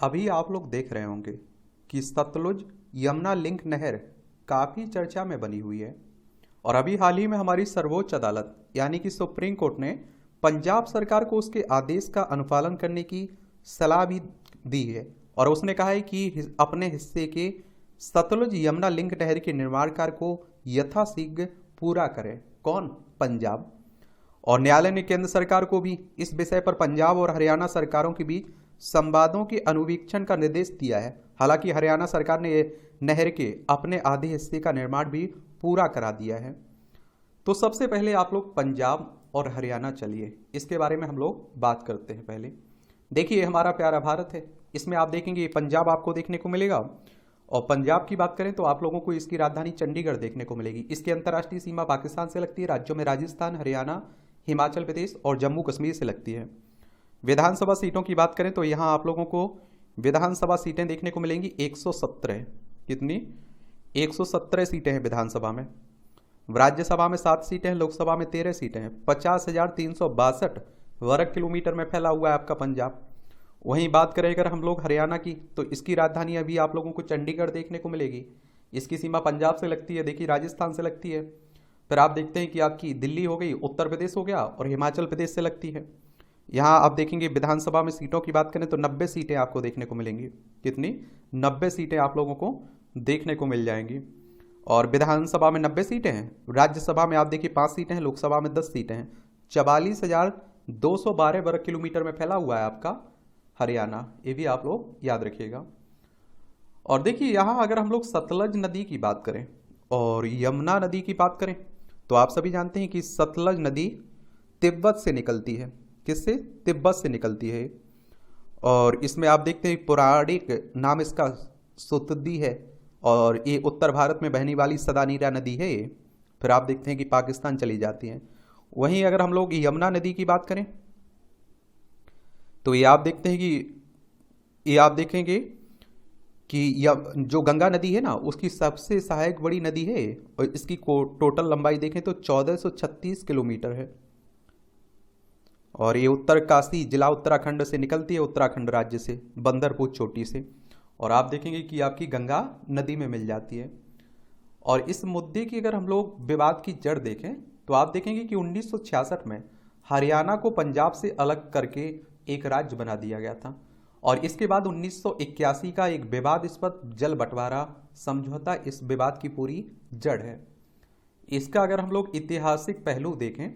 अभी आप लोग देख रहे होंगे कि सतलुज यमुना लिंक नहर काफ़ी चर्चा में बनी हुई है। और अभी हाल ही में हमारी सर्वोच्च अदालत यानी कि सुप्रीम कोर्ट ने पंजाब सरकार को उसके आदेश का अनुपालन करने की सलाह भी दी है। और उसने कहा है कि अपने हिस्से के सतलुज यमुना लिंक नहर के निर्माण कार्य को यथाशीघ्र पूरा करे। कौन? पंजाब। और न्यायालय ने केंद्र सरकार को भी इस विषय पर पंजाब और हरियाणा सरकारों के बीच संवादों के अनुवीक्षण का निर्देश दिया है। हालांकि हरियाणा सरकार ने नहर के अपने आधे हिस्से का निर्माण भी पूरा करा दिया है। तो सबसे पहले आप लोग पंजाब और हरियाणा चलिए, इसके बारे में हम लोग बात करते हैं। पहले देखिए, हमारा प्यारा भारत है, इसमें आप देखेंगे पंजाब आपको देखने को मिलेगा। और पंजाब की बात करें तो आप लोगों को इसकी राजधानी चंडीगढ़ देखने को मिलेगी। इसकी अंतर्राष्ट्रीय सीमा पाकिस्तान से लगती है। राज्यों में राजस्थान, हरियाणा, हिमाचल प्रदेश और जम्मू कश्मीर से लगती है। विधानसभा सीटों की बात करें तो यहाँ आप लोगों को विधानसभा सीटें देखने को मिलेंगी 117। कितनी? 117 सीटें हैं विधानसभा में। राज्यसभा में 7 सीटें हैं, लोकसभा में 13 सीटें हैं। 50,362 वर्ग किलोमीटर में फैला हुआ है आपका पंजाब। वहीं बात करें अगर हम लोग हरियाणा की, तो इसकी राजधानी अभी आप लोगों को चंडीगढ़ देखने को मिलेगी। इसकी सीमा पंजाब से लगती है, देखिए राजस्थान से लगती है। फिर आप देखते हैं कि आपकी दिल्ली हो गई, उत्तर प्रदेश हो गया और हिमाचल प्रदेश से लगती है। यहाँ आप देखेंगे विधानसभा में सीटों की बात करें तो 90 सीटें आपको देखने को मिलेंगी। कितनी? 90 सीटें आप लोगों को देखने को मिल जाएंगी। और विधानसभा में 90 सीटें हैं। राज्यसभा में आप देखिए 5 सीटें हैं, लोकसभा में 10 सीटें हैं। 44,212 वर्ग किलोमीटर में फैला हुआ है आपका हरियाणा। ये भी आप लोग याद रखिएगा। और देखिए यहाँ अगर हम लोग सतलज नदी की बात करें और यमुना नदी की बात करें तो आप सभी जानते हैं कि सतलज नदी तिब्बत से निकलती है। किससे? तिब्बत से निकलती है। और इसमें आप देखते हैं पौराणिक नाम इसका सुतुद्दी है और ये उत्तर भारत में बहने वाली सदानीरा नदी है। फिर आप देखते हैं कि पाकिस्तान चली जाती है। वहीं अगर हम लोग यमुना नदी की बात करें तो ये आप देखते हैं कि ये आप देखेंगे कि जो गंगा नदी है ना, उसकी सबसे सहायक बड़ी नदी है और इसकी टोटल लंबाई देखें तो 1436 किलोमीटर है। और ये उत्तरकाशी जिला उत्तराखंड से निकलती है, उत्तराखंड राज्य से, बंदरपुर चोटी से। और आप देखेंगे कि आपकी गंगा नदी में मिल जाती है। और इस मुद्दे की अगर हम लोग विवाद की जड़ देखें तो आप देखेंगे कि 1966 में हरियाणा को पंजाब से अलग करके एक राज्य बना दिया गया था। और इसके बाद 1981 का एक विवादास्पद जल बंटवारा समझौता इस विवाद की पूरी जड़ है। इसका अगर हम लोग ऐतिहासिक पहलू देखें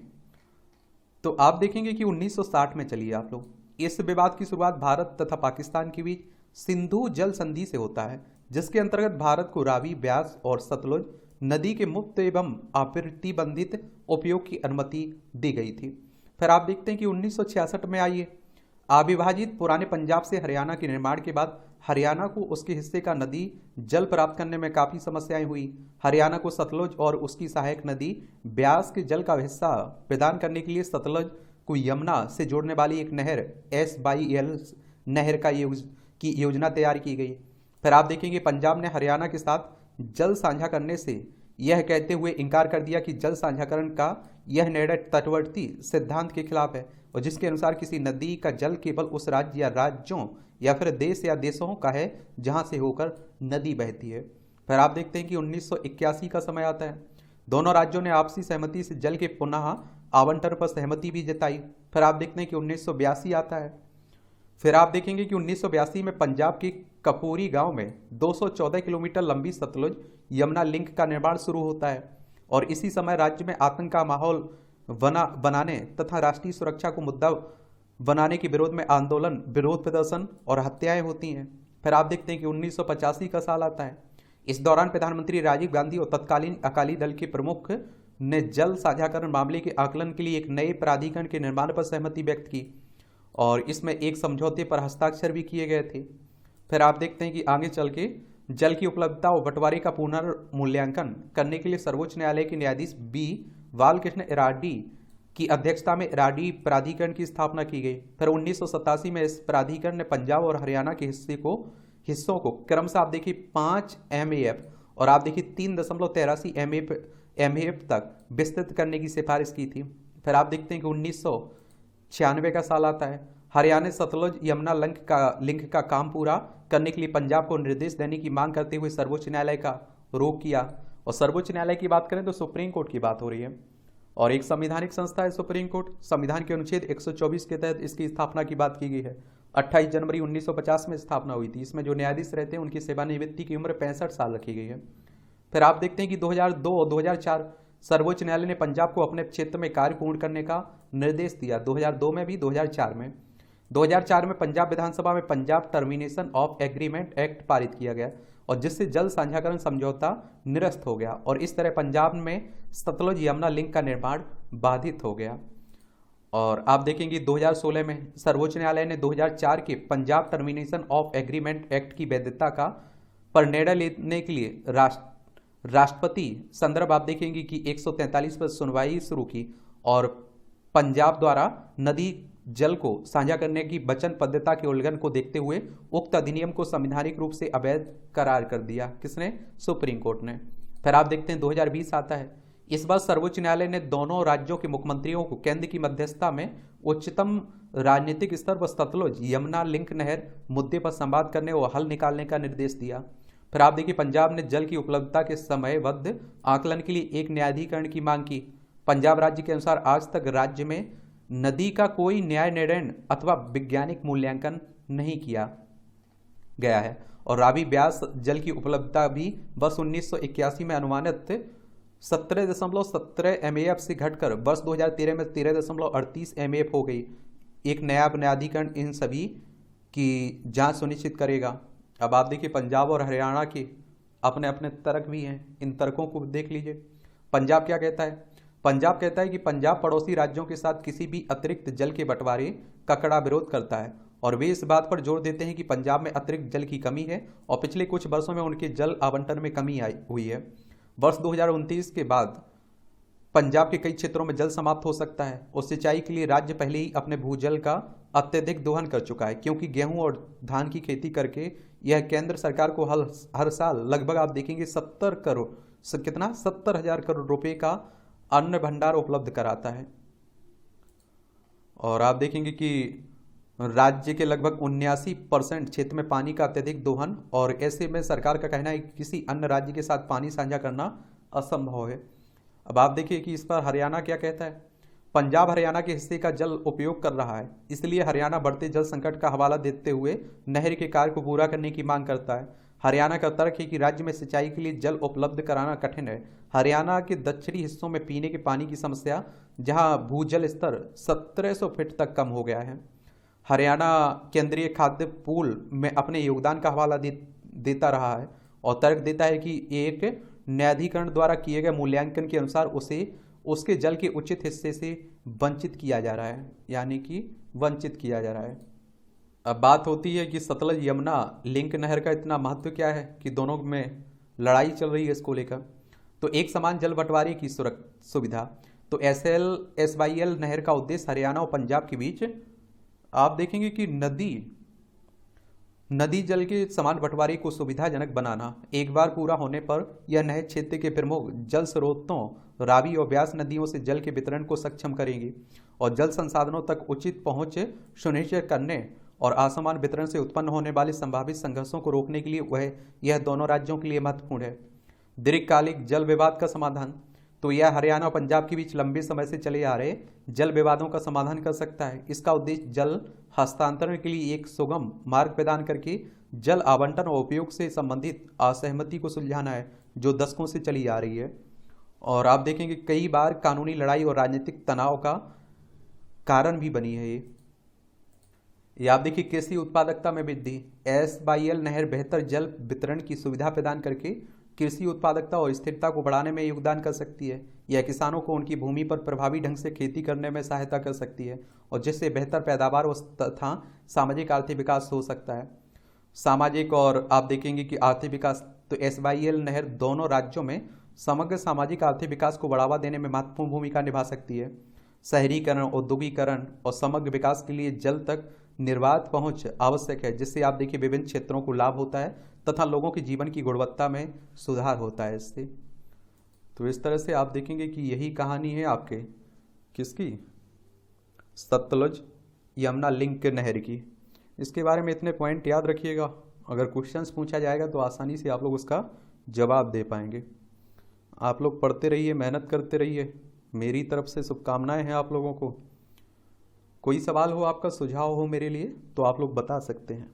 तो आप देखेंगे कि 1960 में चलिए आप लोग, इस विवाद की शुरुआत भारत तथा पाकिस्तान के बीच सिंधु जल संधि से होता है, जिसके अंतर्गत भारत को रावी, ब्यास और सतलुज नदी के मुक्त एवं अप्रतिबंधित उपयोग की अनुमति दी गई थी। फिर आप देखते हैं कि 1966 में आइए, अविभाजित पुराने पंजाब से हरियाणा के निर्माण के बाद हरियाणा को उसके हिस्से का नदी जल प्राप्त करने में काफ़ी समस्याएं हुई। हरियाणा को सतलुज और उसकी सहायक नदी ब्यास के जल का हिस्सा प्रदान करने के लिए सतलुज को यमुना से जोड़ने वाली एक नहर SYL नहर की योजना तैयार की गई। फिर आप देखेंगे पंजाब ने हरियाणा के साथ जल साझा करने से यह कहते हुए इनकार कर दिया कि जल साझाकरण का यह निर्णय तटवर्ती सिद्धांत के खिलाफ है और जिसके अनुसार किसी नदी का जल केवल उस राज्य या राज्यों या फिर देश या देशों का है जहां से होकर नदी बहती है। फिर आप देखते हैं कि 1981 का समय आता है। दोनों राज्यों ने आपसी सहमति से जल के पुनः आवंटन पर सहमति भी जताई। फिर आप देखते हैं कि 1982 आता है। फिर आप देखेंगे कि 1982 में पंजाब के कपूरी गांव में 214 किलोमीटर लंबी सतलुज यमुना लिंक का निर्माण शुरू होता है। और इसी समय राज्य में आतंक का माहौल बनाने तथा राष्ट्रीय सुरक्षा को मुद्दा बनाने के विरोध में आंदोलन, विरोध प्रदर्शन और हत्याएं होती हैं। फिर आप देखते हैं कि 1985 का साल आता है। इस दौरान प्रधानमंत्री राजीव गांधी और तत्कालीन अकाली दल के प्रमुख ने जल साझाकरण मामले के आकलन के लिए एक नए प्राधिकरण के निर्माण पर सहमति व्यक्त की और इसमें एक समझौते पर हस्ताक्षर भी किए गए थे। फिर आप देखते हैं कि आगे चल के जल की उपलब्धता और बंटवारे का पुनर्मूल्यांकन करने के लिए सर्वोच्च न्यायालय के न्यायाधीश B बालकृष्ण इराडी की अध्यक्षता में इराडी प्राधिकरण की स्थापना की गई। फिर 1987 में इस प्राधिकरण ने पंजाब और हरियाणा के हिस्सों को क्रमशः आप देखिए 5 MAF और आप देखिए 3.83 MAF तक विस्तृत करने की सिफारिश की थी। फिर आप देखते हैं कि 1996 का साल आता है। हरियाणा ने सतलुज यमुना लिंक का काम पूरा करने के लिए पंजाब को निर्देश देने की मांग करते हुए सर्वोच्च न्यायालय का रुख किया। और सर्वोच्च न्यायालय की बात करें तो सुप्रीम कोर्ट की बात हो रही है, और एक संवैधानिक संस्था है सुप्रीम कोर्ट। संविधान के अनुच्छेद 124 के तहत इसकी स्थापना की बात की गई है। 28 जनवरी 1950 में स्थापना हुई थी। इसमें जो न्यायाधीश रहते हैं उनकी सेवानिवृत्ति की उम्र 65 साल रखी गई है। फिर आप देखते हैं कि 2002 और 2004 सर्वोच्च न्यायालय ने पंजाब को अपने क्षेत्र में कार्य पूर्ण करने का निर्देश दिया, 2002 में भी 2004 में। 2004 में पंजाब विधानसभा में Punjab termination of agreement act पारित किया गया, और जिससे जल साझाकरण समझौता निरस्त हो गया, और इस तरह पंजाब में सतलुज यमुना लिंक का निर्माण बाधित हो गया। और आप देखेंगे 2016 में सर्वोच्च न्यायालय ने 2004 के Punjab termination of agreement act की वैधता का पर निर्णय लेने के लिए राष्ट्रपति संदर्भ आप देखेंगे कि 143 पर सुनवाई शुरू की, और पंजाब द्वारा नदी जल को साझा करने की वचनबद्धता के उल्लंघन को देखते हुए उक्त अधिनियम को संवैधानिक रूप से अवैध करार कर दिया। किसने? सुप्रीम कोर्ट ने। फिर आप देखते हैं 2020 आता है। इस बार सर्वोच्च न्यायालय ने दोनों राज्यों के मुख्यमंत्रियों को केंद्र की मध्यस्थता में उच्चतम राजनीतिक स्तर पर सतलुज यमुना लिंक नहर मुद्दे पर संवाद करने और हल निकालने का निर्देश दिया। फिर आप देखिए पंजाब ने जल की उपलब्धता के समयबद्ध आकलन के लिए एक न्यायाधिकरण की मांग की। पंजाब राज्य के अनुसार आज तक राज्य में नदी का कोई न्याय निर्णय अथवा वैज्ञानिक मूल्यांकन नहीं किया गया है, और रावी ब्यास जल की उपलब्धता भी वर्ष 1981 में अनुमानित 17.17 MAF से घटकर वर्ष 2013 में 13.38 MAF हो गई। एक नया न्यायाधिकरण इन सभी की जांच सुनिश्चित करेगा। अब आप देखिए पंजाब और हरियाणा के अपने अपने तर्क भी हैं, इन तर्कों को देख लीजिए। पंजाब क्या कहता है? पंजाब कहता है कि पंजाब पड़ोसी राज्यों के साथ किसी भी अतिरिक्त जल के बंटवारे का कड़ा विरोध करता है, और वे इस बात पर जोर देते हैं कि पंजाब में अतिरिक्त जल की कमी है और पिछले कुछ वर्षों में उनके जल आवंटन में कमी आई हुई है। वर्ष 2029 के बाद पंजाब के कई क्षेत्रों में जल समाप्त हो सकता है, और सिंचाई के लिए राज्य पहले ही अपने भूजल का अत्यधिक दोहन कर चुका है, क्योंकि गेहूं और धान की खेती करके यह केंद्र सरकार को हर साल लगभग आप देखेंगे 70,000 करोड़ रुपए का अन्न भंडार उपलब्ध कराता है। और आप देखेंगे कि राज्य के लगभग 79% क्षेत्र में पानी का अत्यधिक दोहन, और ऐसे में सरकार का कहना है कि किसी अन्य राज्य के साथ पानी साझा करना असंभव है। अब आप देखिए कि इस पर हरियाणा क्या कहता है। पंजाब हरियाणा के हिस्से का जल उपयोग कर रहा है, इसलिए हरियाणा बढ़ते जल संकट का हवाला देते हुए नहर के कार्य को पूरा करने की मांग करता है। हरियाणा का तर्क है कि राज्य में सिंचाई के लिए जल उपलब्ध कराना कठिन है। हरियाणा के दक्षिणी हिस्सों में पीने के पानी की समस्या, जहां भूजल स्तर 1700 फीट तक कम हो गया है। हरियाणा केंद्रीय खाद्य पूल में अपने योगदान का हवाला देता रहा है, और तर्क देता है कि एक न्यायाधिकरण द्वारा किए गए मूल्यांकन के अनुसार उसे उसके जल के उचित हिस्से से वंचित किया जा रहा है, यानी कि वंचित किया जा रहा है। अब बात होती है कि सतलज यमुना लिंक नहर का इतना महत्व क्या है कि दोनों में लड़ाई चल रही है इसको लेकर। तो एक समान जल बंटवारे की सुविधा, तो SYL नहर का उद्देश्य हरियाणा और पंजाब के बीच आप देखेंगे कि नदी जल के समान बंटवारे को सुविधाजनक बनाना। एक बार पूरा होने पर यह नहर क्षेत्र के प्रमुख जल स्रोतों रावी और ब्यास नदियों से जल के वितरण को सक्षम करेंगी, और जल संसाधनों तक उचित पहुंच सुनिश्चित करने और असमान वितरण से उत्पन्न होने वाले संभावित संघर्षों को रोकने के लिए यह दोनों राज्यों के लिए महत्वपूर्ण है। दीर्घकालिक जल विवाद का समाधान, तो यह हरियाणा और पंजाब के बीच लंबे समय से चले आ रहे जल विवादों का समाधान कर सकता है। इसका उद्देश्य जल हस्तांतरण के लिए एक सुगम मार्ग प्रदान करके जल आवंटन और उपयोग से संबंधित असहमति को सुलझाना है, जो दशकों से चली आ रही है। और आप देखेंगे कई बार कानूनी लड़ाई और राजनीतिक तनाव का कारण भी बनी है ये आप देखिए कृषि उत्पादकता में वृद्धि। SYL नहर बेहतर जल वितरण की सुविधा प्रदान करके कृषि उत्पादकता और स्थिरता को बढ़ाने में योगदान कर सकती है। यह किसानों को उनकी भूमि पर प्रभावी ढंग से खेती करने में सहायता कर सकती है, और जिससे बेहतर पैदावार तथा सामाजिक आर्थिक विकास हो सकता है। सामाजिक और आप देखेंगे कि आर्थिक विकास, तो SYL नहर दोनों राज्यों में समग्र सामाजिक आर्थिक विकास को बढ़ावा देने में महत्वपूर्ण भूमिका निभा सकती है। शहरीकरण, औद्योगिकरण और समग्र विकास के लिए जल तक निर्बाध पहुंच आवश्यक है, जिससे आप देखिए विभिन्न क्षेत्रों को लाभ होता है तथा लोगों के जीवन की गुणवत्ता में सुधार होता है इससे। तो इस तरह से आप देखेंगे कि यही कहानी है आपके किसकी, सतलुज यमुना लिंक नहर की। इसके बारे में इतने पॉइंट याद रखिएगा, अगर क्वेश्चंस पूछा जाएगा तो आसानी से आप लोग उसका जवाब दे पाएंगे। आप लोग पढ़ते रहिए, मेहनत करते रहिए, मेरी तरफ से शुभकामनाएं हैं आप लोगों को। कोई सवाल हो आपका, सुझाव हो मेरे लिए, तो आप लोग बता सकते हैं।